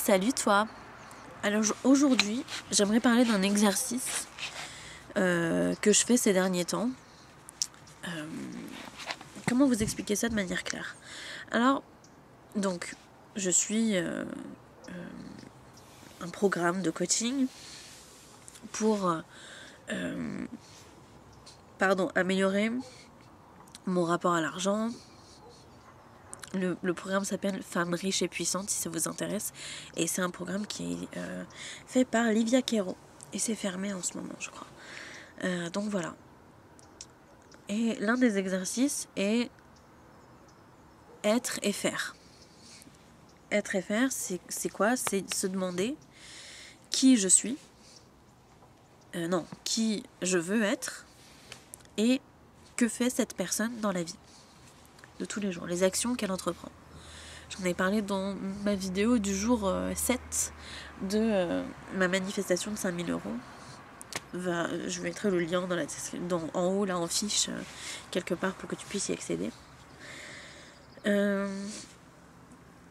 Salut toi. Alors aujourd'hui, j'aimerais parler d'un exercice que je fais ces derniers temps. Comment vous expliquer ça de manière claire? Alors, donc, je suis un programme de coaching pour améliorer mon rapport à l'argent. Le programme s'appelle Femmes riches et puissantes, si ça vous intéresse. Et c'est un programme qui est fait par Livia Quero. Et c'est fermé en ce moment, je crois. Donc voilà. Et l'un des exercices est être et faire. Être et faire, c'est quoi? C'est se demander qui je suis. Qui je veux être. Et que fait cette personne dans la vie de tous les jours, les actions qu'elle entreprend. J'en ai parlé dans ma vidéo du jour 7 de ma manifestation de 5000 €. Je mettrai le lien dans la description, en haut là en fiche, quelque part pour que tu puisses y accéder.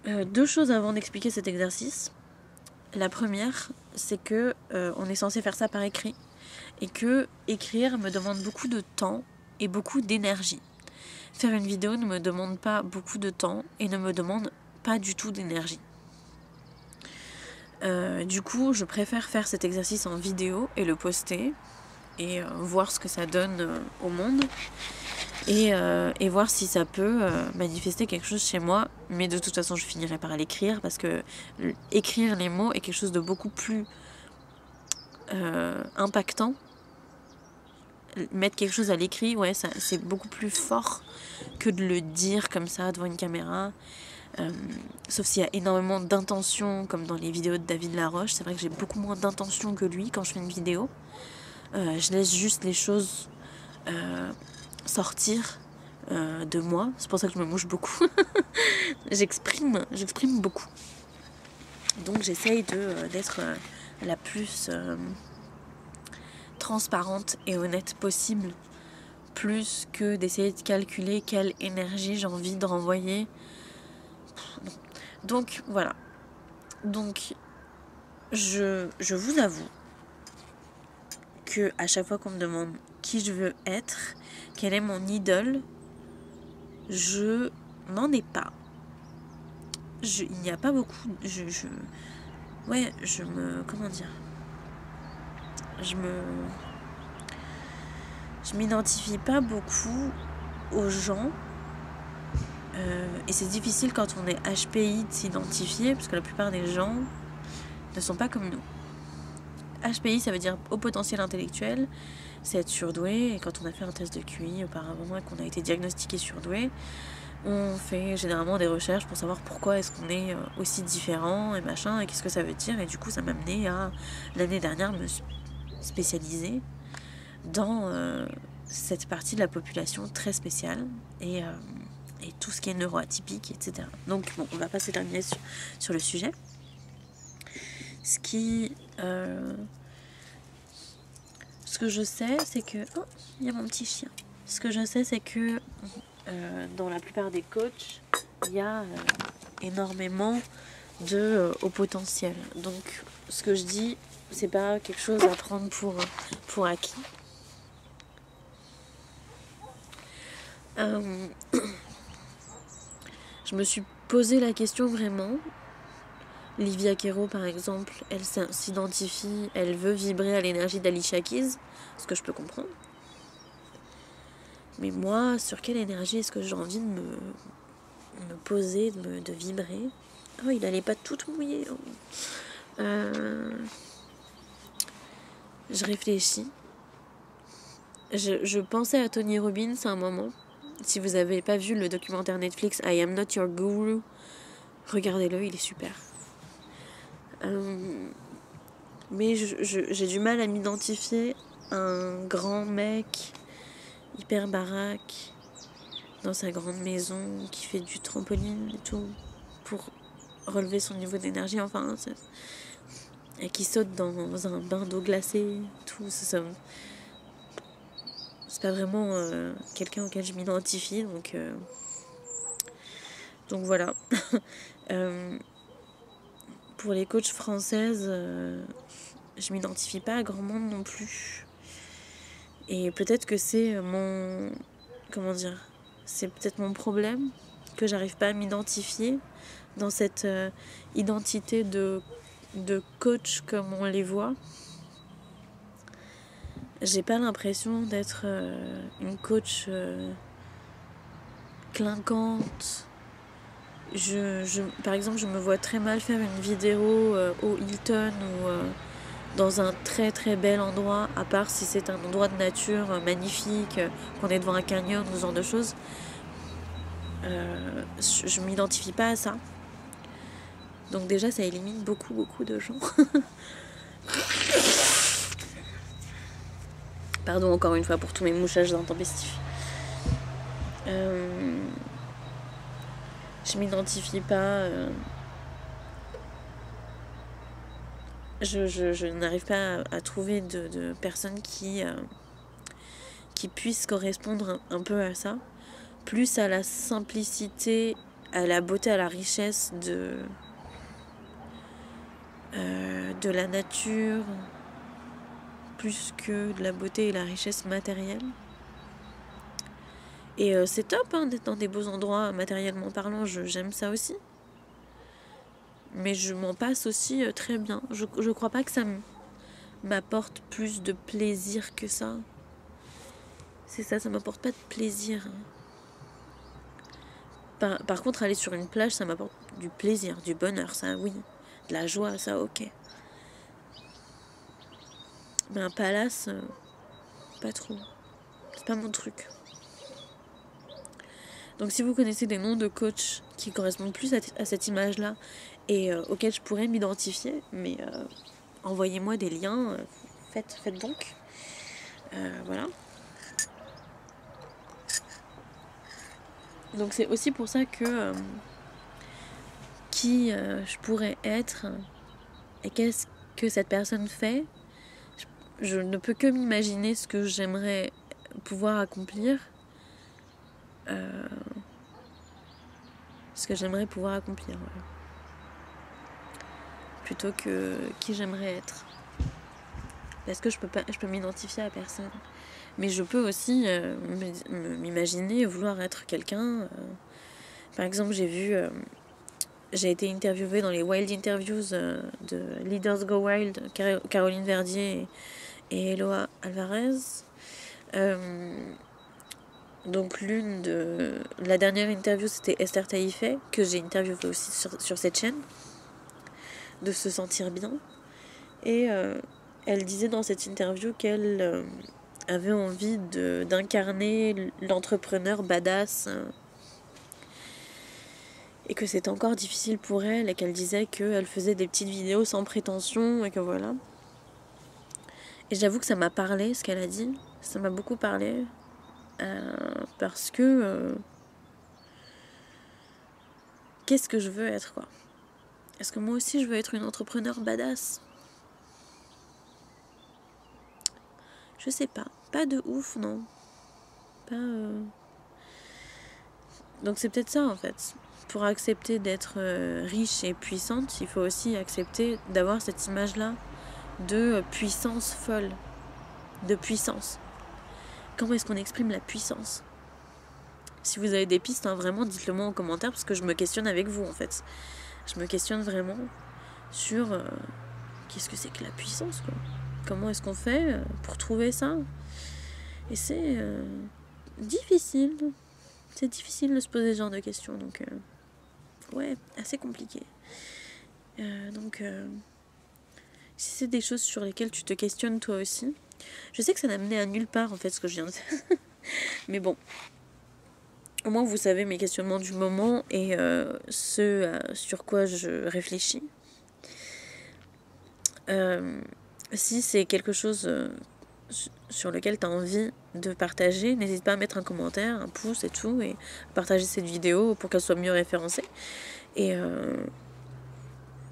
Deux choses avant d'expliquer cet exercice. La première, c'est que on est censé faire ça par écrit et que écrire me demande beaucoup de temps et beaucoup d'énergie. Faire une vidéo ne me demande pas beaucoup de temps et ne me demande pas du tout d'énergie. Du coup, je préfère faire cet exercice en vidéo et le poster et voir ce que ça donne au monde et voir si ça peut manifester quelque chose chez moi. Mais de toute façon, je finirai par l'écrire parce que écrire les mots est quelque chose de beaucoup plus impactant. Mettre quelque chose à l'écrit, ouais, c'est beaucoup plus fort que de le dire comme ça devant une caméra. Sauf s'il y a énormément d'intention, comme dans les vidéos de David Laroche. C'est vrai que j'ai beaucoup moins d'intention que lui quand je fais une vidéo. Je laisse juste les choses sortir de moi. C'est pour ça que je me mouche beaucoup. j'exprime beaucoup. Donc j'essaye d'être la plus transparente et honnête possible, plus que d'essayer de calculer quelle énergie j'ai envie de renvoyer. Donc voilà. Donc je vous avoue que à chaque fois qu'on me demande qui je veux être, quelle est mon idole, je n'en ai pas. Il n'y a pas beaucoup. Je m'identifie pas beaucoup aux gens. Et c'est difficile quand on est HPI de s'identifier, parce que la plupart des gens ne sont pas comme nous. HPI, ça veut dire haut potentiel intellectuel, c'est être surdoué. Et quand on a fait un test de QI auparavant et qu'on a été diagnostiqué surdoué, on fait généralement des recherches pour savoir pourquoi est-ce qu'on est aussi différent et machin, et qu'est-ce que ça veut dire. Et du coup, ça m'a amené à, l'année dernière, me spécialiser dans cette partie de la population très spéciale et tout ce qui est neuroatypique, etc. Donc bon, on va pas s'éterniser sur le sujet. Ce que je sais, c'est que... Oh, il y a mon petit chien. Ce que je sais, c'est que dans la plupart des coachs, il y a énormément de haut potentiel. Donc, ce que je dis, c'est pas quelque chose à prendre pour acquis. Je me suis posé la question vraiment. Livia Quero, par exemple, elle s'identifie, elle veut vibrer à l'énergie d'Alicia Keys, ce que je peux comprendre. Mais moi, sur quelle énergie est-ce que j'ai envie de me poser, de vibrer? Oh, il a les pattes toutes mouillées. Je réfléchis. Je pensais à Tony Robbins à un moment. Si vous n'avez pas vu le documentaire Netflix I Am Not Your Guru, regardez-le, il est super. Mais j'ai du mal à m'identifier à un grand mec hyper baraque dans sa grande maison qui fait du trampoline et tout pour relever son niveau d'énergie, enfin et qui saute dans un bain d'eau glacée, tout ça. C'est pas vraiment quelqu'un auquel je m'identifie, donc voilà. pour les coachs françaises, je m'identifie pas à grand monde non plus. Et peut-être que c'est mon... Comment dire? C'est peut-être mon problème, que j'arrive pas à m'identifier dans cette identité de coach comme on les voit. J'ai pas l'impression d'être une coach clinquante. Par exemple, je me vois très mal faire une vidéo au Hilton ou dans un très très bel endroit, à part si c'est un endroit de nature magnifique, qu'on est devant un canyon ou ce genre de choses. Je m'identifie pas à ça. Donc déjà, ça élimine beaucoup de gens. Pardon encore une fois pour tous mes mouchages intempestifs. Je m'identifie pas. Je n'arrive pas à trouver de personnes qui puissent correspondre un peu à ça. Plus à la simplicité, à la beauté, à la richesse de la nature, plus que de la beauté et la richesse matérielle. Et c'est top d'être dans des beaux endroits matériellement parlant, j'aime ça aussi. Mais je m'en passe aussi très bien. Je crois pas que ça m'apporte plus de plaisir que ça. C'est ça m'apporte pas de plaisir. Par contre, aller sur une plage, ça m'apporte du plaisir, du bonheur, ça oui. De la joie, ça ok. Mais un palace, pas trop. C'est pas mon truc. Donc si vous connaissez des noms de coachs qui correspondent plus à cette image-là et auxquels je pourrais m'identifier, mais envoyez-moi des liens, faites donc. Voilà. Donc c'est aussi pour ça que qui je pourrais être et qu'est-ce que cette personne fait. Je ne peux que m'imaginer ce que j'aimerais pouvoir accomplir. Ce que j'aimerais pouvoir accomplir. Voilà. Plutôt que qui j'aimerais être. Parce que je peux m'identifier à personne. Mais je peux aussi m'imaginer vouloir être quelqu'un. Par exemple, j'ai été interviewée dans les Wild Interviews de Leaders Go Wild, Caroline Verdier et Eloa Alvarez. Donc la dernière interview, c'était Esther Taïfet, que j'ai interviewée aussi sur cette chaîne, de se sentir bien. Et elle disait dans cette interview qu'elle avait envie d'incarner l'entrepreneur badass et que c'était encore difficile pour elle et qu'elle disait qu'elle faisait des petites vidéos sans prétention et que voilà. Et j'avoue que ça m'a parlé, ce qu'elle a dit. Ça m'a beaucoup parlé parce que qu'est-ce que je veux être, quoi. Est-ce que moi aussi je veux être une entrepreneur badass? Je sais pas. Pas de ouf, non. Pas... Donc c'est peut-être ça, en fait. Pour accepter d'être riche et puissante, il faut aussi accepter d'avoir cette image-là de puissance folle. De puissance. Comment est-ce qu'on exprime la puissance? Si vous avez des pistes, vraiment, dites-le moi en commentaire, parce que je me questionne avec vous, en fait. Je me questionne vraiment sur qu'est-ce que c'est que la puissance, quoi. Comment est-ce qu'on fait pour trouver ça? Et c'est difficile. C'est difficile de se poser ce genre de questions, donc ouais, assez compliqué. Donc si c'est des choses sur lesquelles tu te questionnes toi aussi, je sais que ça n'a mené à nulle part en fait ce que je viens de faire. Mais bon, au moins vous savez mes questionnements du moment et ce sur quoi je réfléchis. Si c'est quelque chose sur lequel tu as envie de partager, n'hésite pas à mettre un commentaire, un pouce et tout, et à partager cette vidéo pour qu'elle soit mieux référencée. Et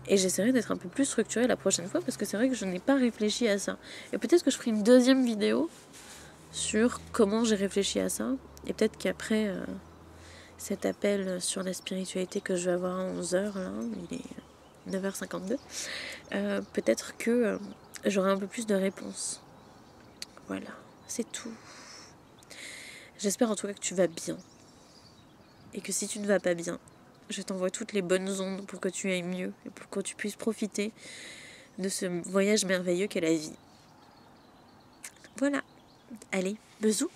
j'essaierai d'être un peu plus structurée la prochaine fois, parce que c'est vrai que je n'ai pas réfléchi à ça. Et peut-être que je ferai une deuxième vidéo sur comment j'ai réfléchi à ça, et peut-être qu'après cet appel sur la spiritualité que je vais avoir à 11h, là, 9h52, peut-être que j'aurai un peu plus de réponses. Voilà, c'est tout. J'espère en tout cas que tu vas bien. Et que si tu ne vas pas bien, je t'envoie toutes les bonnes ondes pour que tu ailles mieux et pour que tu puisses profiter de ce voyage merveilleux qu'est la vie. Voilà. Allez, bisous.